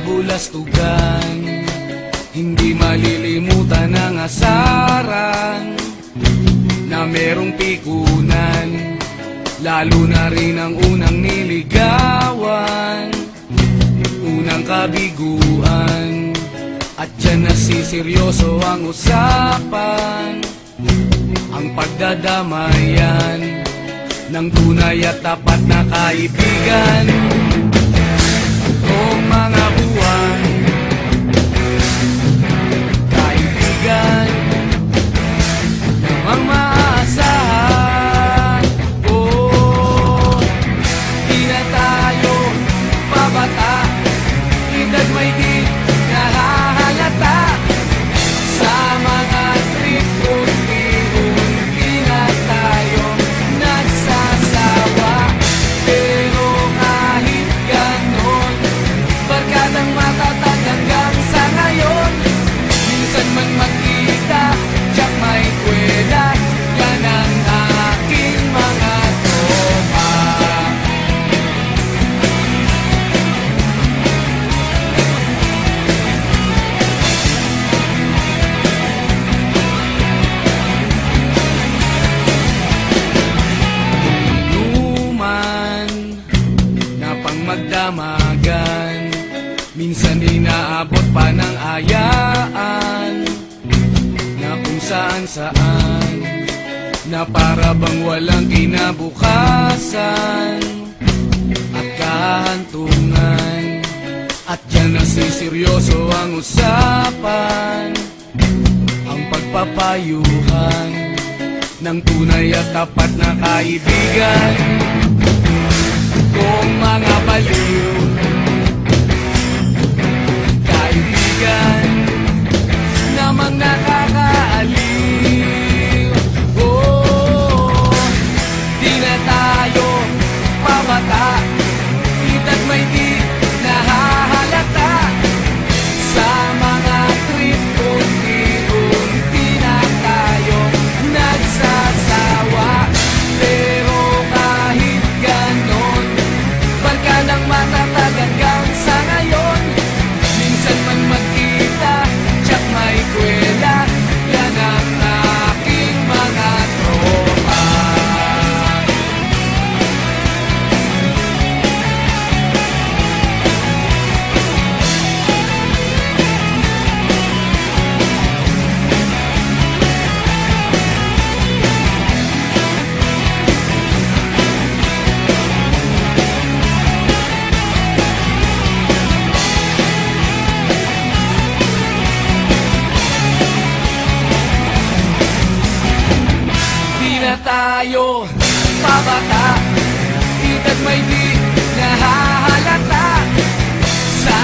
kabulastugan. Hindi malilimutan ang asaran na merong pikunan, lalo na rin ang unang niligawan, unang kabiguan. At dyan nasiseryoso ang usapan, ang pagdadamayan ng tunay at tapat na kaibigan. Kung mga buwan, kaibigan namang maaasahan. Oh, di na tayo pabata, edad may di nahahalata. Sa mga trip unti-unti na tayo nagsasawa. Pero kahit ganon, barkadang matatag hanggang sa ngayon. Minsan man magkita, tiyak may kwela, yan ang aking mga tropa. Inuman na pang magdamagan, minsan inaabot pa ng ayaan, na kung saan-saan, na para bang walang kinabukasan at kahantungan. At dyan nasiseryoso ang usapan, ang pagpapayuhan ng tunay at tapat na kaibigan. Kung mga baliw, kaibigan namang nakakaaliw. Oh, di na tayo pabata, edad may di nahahalata. Sa mga trip unti-unti na tayo nagsasawa. Pero kahit ganon, barkadang matatag hanggang sa ngayon. Minsan man magkita, tiyak may kwela, yan ang aking mga tropa. Di na tayo pabata, edad may di nahahalata. Sa